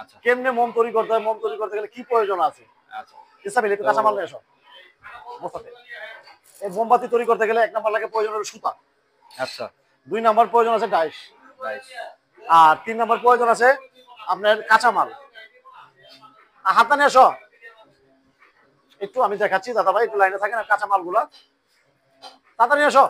আচ্ছা কেমনে মোম তৈরি করতে হয়, মোম তৈরি করতে গেলে কি প্রয়োজন আছে। আচ্ছা ইসলামিল একটু তো কাঁচামাল নিয়ে এসো মোস্তাফিজ। এই মোমবাতি তৈরি করতে গেলে 1 নাম্বার লাগে প্রয়োজন হলো সুতা, আচ্ছা 2 নাম্বার প্রয়োজন আছে ডাইস, রাইট আর 3 নাম্বার প্রয়োজন আছে আপনার কাঁচামাল। হাতা নিয়ে এসো একটু, আমি দেখাচ্ছি দাদা ভাই, একটু লাইনে থাকেন। কাঁচামাল গুলা তাড়াতাড়ি নিয়ে এসো।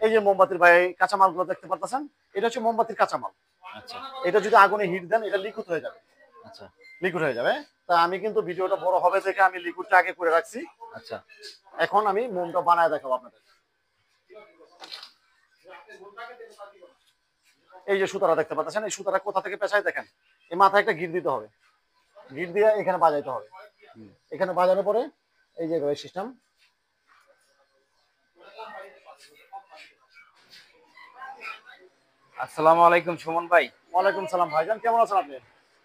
এই যে মোমবাতির ভাই কাঁচামাল গুলো দেখতে পারতেছেন, এটা হচ্ছে মোমবাতির কাঁচামাল। আচ্ছা এটা যদি আগুনে হিট দেন এটা লিকুইড হয়ে যাবে, আচ্ছা লিকুইড হয়ে যাবে। তা আমি কিন্তু ভিডিওটা বড় হবে দেখে আমি লিকুইডটা আগে করে রাখছি। আচ্ছা এখন আমি মোমটা বানায় দেখাবো আপনাদের। এই যে সুতাটা দেখতে পাচ্ছেন, এই সুতাটা কোথা থেকে পেঁচায় দেখেন, এই মাথায় একটা গিট দিতে হবে, গিট দিয়ে এখানে বাজাইতে হবে। এখানে বাজানোর পরে এই যে সিস্টেম। আসসালামু আলাইকুম সুমন ভাই। ওয়ালাইকুম সালাম ভাইজান, কেমন আছেন আপনি?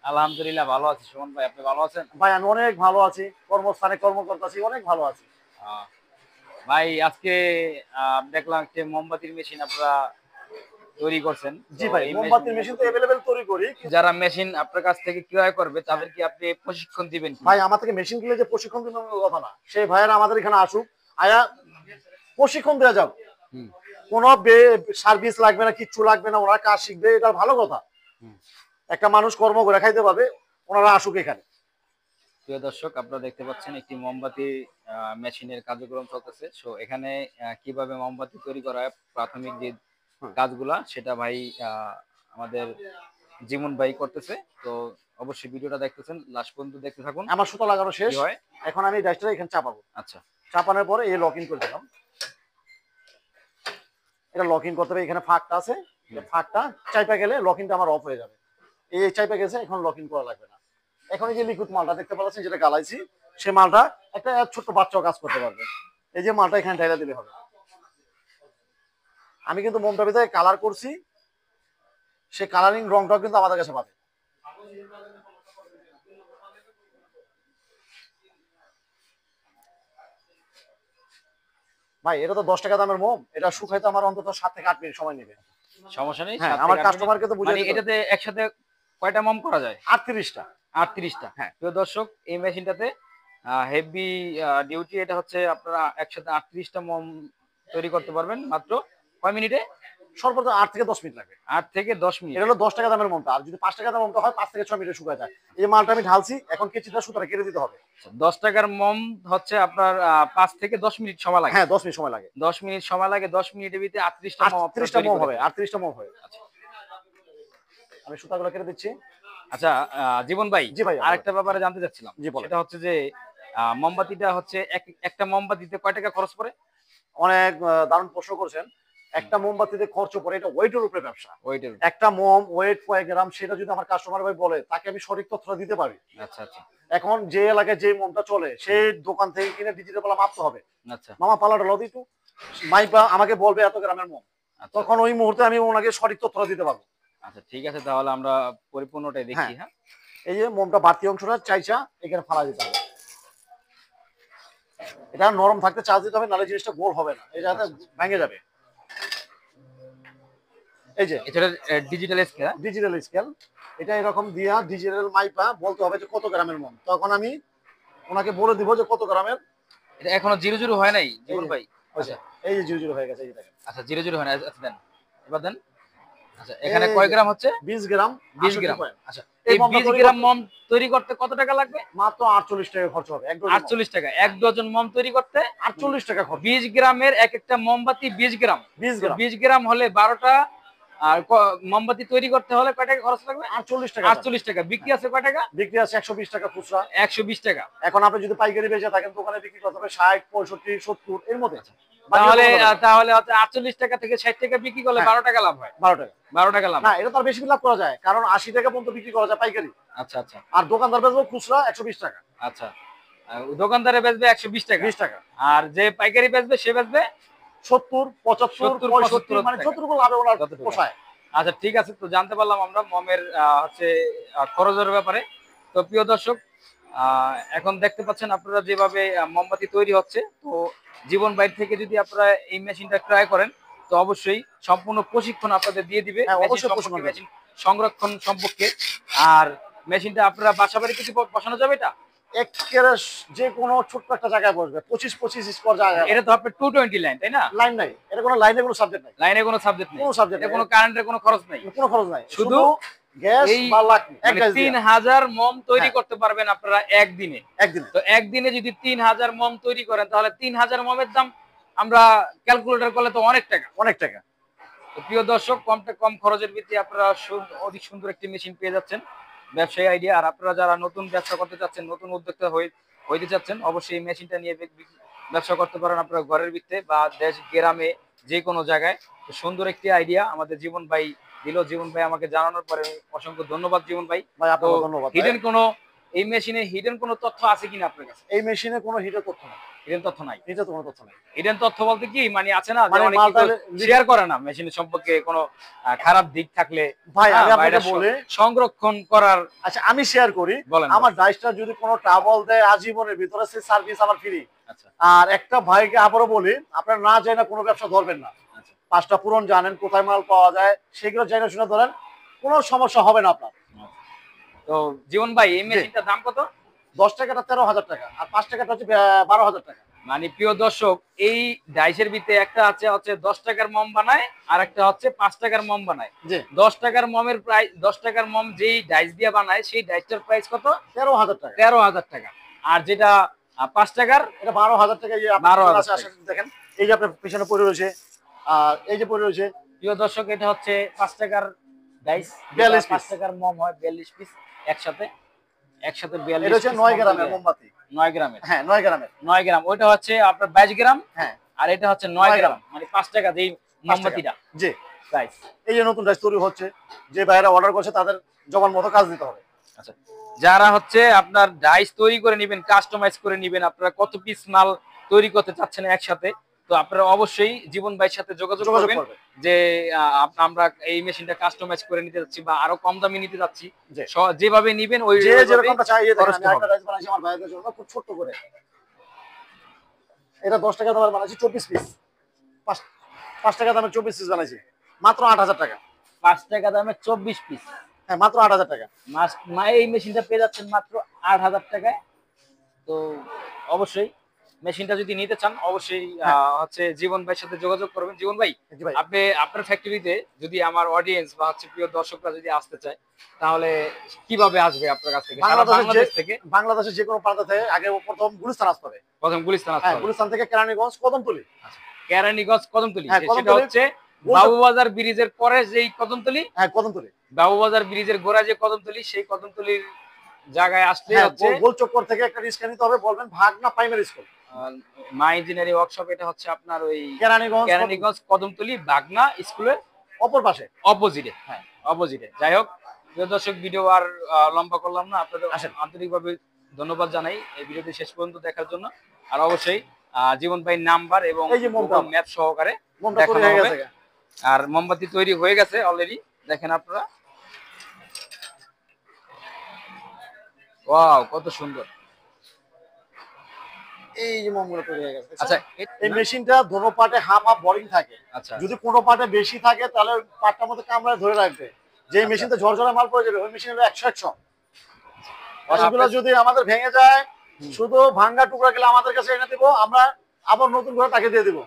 আলহামদুলিল্লাহ ভালো আছি সুমন ভাই, আপনি ভালো আছেন? ভাই আমি অনেক ভালো আছি, কর্মস্থানে কর্ম করতেছি, অনেক ভালো আছি। আহ, ভাই আজকে দেখলাম যে মোমবাতির মেশিন আপনারা তৈরি করছেন। তো জি ভাই, এই মেশিন মোমবাতির মেশিন তো অ্যাভেলেবেল তৈরি করি। যারা মেশিন আপনার কাছ থেকে ক্রয় করবে তাদেরকে আপনি প্রশিক্ষণ দিবেন কি? ভাই আমার থেকে মেশিন কিনলে যে প্রশিক্ষণ দিবেন কথা না, সেই ভাইয়েরা আমাদের এখানে আসুক, আয়া প্রশিক্ষণ দেওয়া যাক। হুম কোনো সার্ভিস লাগবে না, কিচ্ছু লাগবে না, ওরা কাজ শিখবে, এটা ভালো কথা। হুম। একটা মানুষ কর্ম করে খাইতে পারবে, ওনারা আসুক এখানে। প্রিয় দর্শক আপনারা দেখতে পাচ্ছেন একটি মোমবাতি মেশিনের কার্যক্রম চলতেছে। সো এখানে কিভাবে মোমবাতি তৈরি করা হয়, প্রাথমিক যে হুম। কাজগুলা সেটা ভাই আমাদের জীবন ভাই করতেছে। তো অবশ্যই ভিডিওটা দেখতেছেন, লাস্ট পর্যন্ত দেখতে থাকুন আমার সুতা লাগানো কি শেষ, হয়। এখন আমি ডাইসটা এখানে চাপাবো। আচ্ছা চাপানোর পরে এই লক ইন করে দিলাম। এটা লক ইন করতে হবে, এখানে ফাঁকটা আছে, এই ফাঁকটা চাইপা গেলে লক ইনটা আমার অফ হয়ে যাবে। এই চাইপা গেছে, এখন লক ইন করা লাগবে না। এখন এই যে লিকুইড মালটা দেখতে পাচ্ছেন যেটা গালাইছি, সে মালটা একটা ছোট্ট বাচ্চাও কাজ করতে পারবে। এই যে মালটা এখানে ঢাইলা দিলে হবে। আমি কিন্তু মোমটার ভিতরে কালার করছি, সে কালারিং রংটাও কিন্তু আমাদের কাছে পাবে। ভাই এটা তো 10 টাকা দামের মোম, এটা শুকাইতে আমার অন্তত 7 থেকে 8 মিনিট সময় নেবে। সমস্যা নেই, হ্যাঁ, 7 আমার থেকে 8 মিনিট। কাস্টমারকে তো মানে বুঝাই দিতে হবে। এটাতে একসাথে কয়টা মোম করা যায়? 38টা। 38টা। হ্যাঁ, প্রিয় দর্শক এই মেশিনটাতে হেভি ডিউটি, এটা হচ্ছে আপনারা একসাথে 38টা মোম তৈরি করতে পারবেন মাত্র কয় মিনিটে? সর্বোচ্চ 8 থেকে 10 মিনিট লাগবে। 8 থেকে 10 মিনিট। এটা হলো 10 টাকা দামের মোমটা, আর যদি 5 টাকা দামের মোমটা হয় 5 থেকে 6 মিনিটে শুকায় যায়। এই মালটা আমি ঢালছি, এখন কেচিটা সুতাটা কেটে দিতে হবে। 10 টাকার মোম হচ্ছে আপনার 5 থেকে 10 মিনিট সময় লাগে। হ্যাঁ, 10 মিনিট সময় লাগে। 10 মিনিট সময় লাগে, 10 মিনিটের ভিতরে 38টা মোম আপনারা 38টা তৈরি মোম করে হবে, ফেলেন। 38টা মোম হবে। আচ্ছা আমি সুতাগুলো কেটে দিচ্ছি। আচ্ছা জীবন ভাই, জি ভাই, আরেকটা ব্যাপারে জানতে চাচ্ছিলাম। জি বলেন। সেটা হচ্ছে যে মোমবাতিটা হচ্ছে একটা মোমবাতিতে কয় টাকা খরচ পড়ে? অনেক দারুণ প্রশ্ন করেছেন। একটা মোমবাতিতে খরচ পড়ে, এটা ওয়েটের উপরে ব্যবসা। ওইটার। একটা মোম ওয়েট কয়েক গ্রাম সেটা যদি আমার কাস্টমার ভাই বলে, তাকে আমি সঠিক তথ্যটা দিতে পারি। আচ্ছা আচ্ছা এখন যে এলাকায় যে মোমটা চলে, সেই দোকান থেকে কিনে ডিজিটাল পালা মাপতে হবে। আচ্ছা মামা পালাটা লদি একটু, মাইপা আমাকে বলবে এত গ্রামের মোম, আচ্ছা তখন ওই মুহূর্তে আমি ওনাকে সঠিক তথ্যটা দিতে পারবো। আচ্ছা ঠিক আছে, তাহলে আমরা পরিপূর্ণটাই দেখি। হ্যাঁ, হ্যাঁ এই যে মোমটা বাড়তি অংশটা চাইছা এখানে ফালা দিতে হবে। এটা নরম থাকতে চার্জ দিতে হবে, নাহলে জিনিসটা গোল হবে না, এই যাতে আচ্ছা আচ্ছা। ভেঙে যাবে। এই যে এটা ডিজিটাল স্কেল। ডিজিটাল স্কেল, এটা এরকম দিয়া ডিজিটাল মাইপা বলতে হবে যে কত গ্রামের মোম, তখন আমি ওনাকে বলে দিব যে কত গ্রামের। এটা এখনো জিরো জিরো হয় নাই এই জীবন যে ভাই? ওই যে আচ্ছা এই যে জিরো জিরো হয়ে গেছে, এই যে দেখেন। আচ্ছা জিরো জিরো হয় না, আচ্ছা দেন, এবার দেন। আচ্ছা এখানে এই কয় যে গ্রাম হচ্ছে? 20 গ্রাম 20 68 গ্রাম। পয়েন্ট। আচ্ছা এই এই মোমটা 20 তৈরি গ্রাম করতে মোম তৈরি করতে কত টাকা লাগবে? মাত্র 48 টাকা খরচ হবে এক ডজন মোম। 48 টাকা। এক ডজন মোম তৈরি করতে 48 টাকা খরচ। 20 গ্রামের এক একটা মোমবাতি 20 গ্রাম। 20 তো গ্রাম 20 গ্রাম হলে 12টা। আর মোমবাতি তৈরি করতে হলে কয় টাকা খরচ লাগবে? 48 টাকা যাবে। 48 টাকা। বিক্রি আছে কয় টাকা? বিক্রি আছে 120 টাকা খুচরা। 120 টাকা। এখন আপনি যদি পাইকারি বেচে থাকেন, দোকানে বিক্রি করতে হবে 60, 65, 70 এর মধ্যে। আচ্ছা বাকিটা তাহলে দোকানে যাবে। তাহলে হচ্ছে 48 টাকা থেকে 60 টাকা বিক্রি করলে হ্যাঁ, 12 টাকা লাভ হয়। 12 টাকা। 12 টাকা লাভ না, হয়। এটা তো আর বেশি লাভ করা যায়, কারণ 80 টাকা পর্যন্ত বিক্রি করা যায় পাইকারি। আচ্ছা আচ্ছা আর দোকানদার বেচবো খুচরা 120 টাকা। আচ্ছা। দোকানদারে বেচবে 120 টাকা। 20 টাকা। আর যে পাইকারি বেচবে সে বেচবে 70, 75, 70 65, 75 মানে টাকা। যতটুকু লাভে ওনার যতটুকু। পোষায়। আচ্ছা ঠিক আছে, তো জানতে পারলাম আমরা মমের হচ্ছে খরচের ব্যাপারে। তো প্রিয় দর্শক এখন দেখতে পাচ্ছেন আপনারা যেভাবে মোমবাতি তৈরি হচ্ছে। তো জীবন বাইর থেকে যদি আপনারা এই মেশিনটা ক্রয় করেন তো অবশ্যই সম্পূর্ণ প্রশিক্ষণ আপনাদের দিয়ে দিবে। হ্যাঁ, মেশিন অবশ্যই সম্পর্কে, প্রশিক্ষণ দেব। মেশিন সংরক্ষণ সম্পর্কে। আর মেশিনটা আপনারা বাসা বাড়িতে কি বসানো যাবে এটা? একেবারে যে কোনো ছোট্ট একটা জায়গায় বসবে, 25 স্কোয়ার জায়গা। এটা তো আপনার 220 লাইন, তাই না? লাইন নাই, এটা কোনো লাইনে কোনো সাবজেক্ট নাই, লাইনে কোনো সাবজেক্ট নেই, কোনো সাবজেক্ট এটা নাই, কোনো কারেন্টের কোনো খরচ নাই, কোনো খরচ নাই, শুধু গ্যাস এই বা লাকড়ি, এক মানে গ্যাস দিয়ে 3000 মম তৈরি হ্যাঁ। করতে পারবেন আপনারা একদিনে। একদিনে। তো একদিনে যদি 3000 মম তৈরি করেন তাহলে 3000 মমের দাম আমরা ক্যালকুলেটর করলে তো অনেক টাকা। অনেক টাকা। তো প্রিয় দর্শক, কম খরচের ভিত্তিতে আপনারা অধিক সুন্দর একটি মেশিন পেয়ে যাচ্ছেন, ব্যবসায়ী আইডিয়া। আর আপনারা যারা নতুন ব্যবসা করতে চাচ্ছেন, নতুন উদ্যোক্তা হইতে চাচ্ছেন, অবশ্যই এই মেশিনটা নিয়ে ব্যবসা করতে পারেন আপনারা ঘরের ভিত্তিতে বা দেশ গ্রামে যে কোনো জায়গায়। তো সুন্দর একটি আইডিয়া আমাদের জীবন ভাই দিল। জীবন ভাই আমাকে জানানোর পরে অসংখ্য ধন্যবাদ জীবন ভাই। ভাই তো আপনাকে ধন্যবাদ। হিডেন কোনো এই মেশিনে হিডেন কোনো তথ্য আছে কিনা আপনার কাছে? এই মেশিনে কোনো হিটের তথ্য নাই, হিডেন তথ্য নাই। হিটের কোনো তথ্য নাই। হিডেন তথ্য বলতে কি মানে আছে না, মানে অনেকে মালটা শেয়ার করে না মেশিনের সম্পর্কে কোনো খারাপ দিক থাকলে। ভাই আমি বা আপনাকে এটা বলি, সংরক্ষণ করার। আচ্ছা আমি শেয়ার করি, বলেন। আমার ডাইসটা যদি কোনো ট্রাবল দেয় আজীবনের ভিতরে, সে সার্ভিস আমার ফ্রি। আচ্ছা। আর একটা ভাইকে আবারও বলি, আপনারা না যায় না কোনো ব্যবসা ধরবেন না। আচ্ছা। 5টা পুরন জানেন কোথায় মাল পাওয়া যায়, সেগুলো জানা শুনে ধরেন, কোনো সমস্যা হবে না আপনার। তো জীবন ভাই এই মেশিনটার দাম কত? 10 টাকাটা 13,000 টাকা, আর 5 টাকাটা হচ্ছে 12,000 টাকা। মানে প্রিয় দর্শক, এই ডাইসের ভিতরে একটা হচ্ছে 10 টাকার মম বানায়, আর একটা হচ্ছে 5 টাকার মম বানায়। জি। 10 টাকার মমের প্রাইস, 10 টাকার মম যেই ডাইস দিয়ে বানায় সেই ডাইসটার প্রাইস কত? 13,000 টাকা। 13,000 টাকা। আর যেটা 5 টাকার, এটা 12,000 টাকা। এই যে 12,000 আছে, আসেন দেখেন, এই যে আপনার পিছনে পড়ে রয়েছে, আর এই যে পড়ে রয়েছে। প্রিয় দর্শক, এটা হচ্ছে 5 টাকার ডাইস, 42 5 পিস। টাকার মম হয় 42 পিস একসাথে 42 এটা হচ্ছে 9 গ্রামের মোমবাতি। 9 গ্রামের। হ্যাঁ 9 গ্রামের। 9 গ্রাম, ওইটা হচ্ছে আপনার 22 গ্রাম। হ্যাঁ। আর এটা হচ্ছে 9 9 গ্রাম, মানে 5 টাকা যেই 5 টাকা। মোমবাতিটা জি। প্রাইস। এই যে নতুন ডাইস তৈরি হচ্ছে, যে ভাইরা অর্ডার করছে তাদের জবান মতো কাজ দিতে হবে। আচ্ছা, যারা হচ্ছে আপনার ডাইস তৈরি করে নেবেন, কাস্টমাইজ করে নেবেন, আপনারা কত পিস মাল তৈরি করতে চাচ্ছেন একসাথে, তো আপনারা অবশ্যই জীবন ভাইয়ের সাথে যোগাযোগ করবেন যে আমরা এই মেশিনটা কাস্টমাইজ করে নিতে যাচ্ছি বা আরো কম দামে নিতে যাচ্ছি। যেভাবে নিবেন ওই যে যেরকমটা চাই। এই দেখেন আমি একটা ডাইস বানাইছি আমার ভাইদের জন্য, খুব ছোট করে। এটা 10 টাকা দামের বানাইছি 24 পিস। 5 টাকা দামের 24 পিস বানাইছি, মাত্র 8,000 টাকা। 5 টাকা দামে 24 পিস। হ্যাঁ মাত্র 8,000 টাকা। এই মেশিনটা পেয়ে যাচ্ছেন মাত্র 8,000 টাকায়। তো অবশ্যই মেশিনটা যদি নিতে চান, অবশ্যই হচ্ছে জীবন ভাইয়ের সাথে যোগাযোগ করবেন। জীবন ভাই, আপনি আপনার ফ্যাক্টরিতে যদি আমার অডিয়েন্স বা হচ্ছে প্রিয় দর্শকরা যদি আসতে চায়, তাহলে কিভাবে আসবে আপনার কাছ থেকে? বাংলাদেশ থেকে? বাংলাদেশের যে কোনো প্রান্ত থেকে আগে প্রথম গুলিস্তান আসতে হবে। প্রথম গুলিস্তান আসতে হবে। গুলিস্তান থেকে কেরানীগঞ্জ কদমতলী। আচ্ছা, কেরানীগঞ্জ কদমতলী, সেটা সেটা হচ্ছে বাবুবাজার ব্রিজের পরে যেই কদমতলী। হ্যাঁ কদমতলী। বাবুবাজার ব্রিজের গোড়া যে কদমতলী, সেই কদমতলীর জায়গায় আসলে হচ্ছে গোল চক্কর থেকে একটা রিক্সা নিতে হবে, বলবেন ভাগনা প্রাইমারি স্কুল, মা ইঞ্জিনিয়ারিং ওয়ার্কশপ। এটা হচ্ছে আপনার ওই কেরানীগঞ্জ কদমতলী ভাগনা স্কুলের অপর পাশে, অপোজিটে। হ্যাঁ অপোজিটে। যাই হোক প্রিয় দর্শক, ভিডিও আর লম্বা করলাম না, আপনাদের আন্তরিকভাবে ধন্যবাদ জানাই এই ভিডিওটি শেষ পর্যন্ত দেখার জন্য। আর অবশ্যই জীবন ভাই নাম্বার এবং ম্যাপ সহকারে দেখানো হবে। আর মোমবাতি তৈরি হয়ে গেছে অলরেডি, দেখেন আপনারা। ওয়াও, কত সুন্দর। এই যে মোমগুলো তৈরি হয়ে গেছে। আচ্ছা, এই মেশিনটা দোনো পার্টে হাফ হাফ বোরিং থাকে। আচ্ছা, যদি কোনো পার্টে বেশি থাকে তাহলে পার্টটার মধ্যে কামড়ায় ধরে রাখবে। যে মেশিনতে ঝরঝরে মাল পড়ে যাবে, ওই মেশিনের 100 ওগুলো যদি আমাদের ভেঙে যায়, শুধু ভাঙ্গা টুকরা গেলে আমাদের কাছে এনে দিব, আমরা আবার নতুন করে তাকে দিয়ে দিব।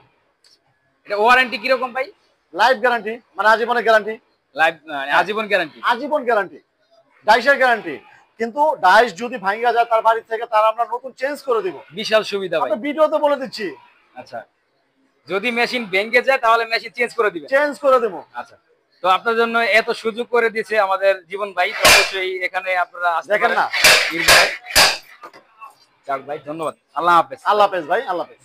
এটা ওয়ারেন্টি কি রকম ভাই? লাইফ গ্যারান্টি, মানে আজীবনের গ্যারান্টি। লাইফ আজীবন গ্যারান্টি। আজীবন গ্যারান্টি, ডাইসের গ্যারান্টি। কিন্তু ডাইস যদি ভাঙা যায় তার বাড়ি থেকে, তার আমরা নতুন চেঞ্জ করে দিব। বিশাল সুবিধা ভাই, ভিডিওতে বলে দিচ্ছি। আচ্ছা, যদি মেশিন ভেঙে যায় তাহলে মেশিন চেঞ্জ করে দিবেন? চেঞ্জ করে দেব। আচ্ছা, তো আপনার জন্য এত সুযোগ করে দিয়েছে আমাদের জীবন ভাই, তো অবশ্যই এখানে আপনারা দেখেন না। যাক ভাই, ধন্যবাদ। আল্লাহ হাফেজ। আল্লাহ হাফেজ ভাই, আল্লাহ হাফেজ।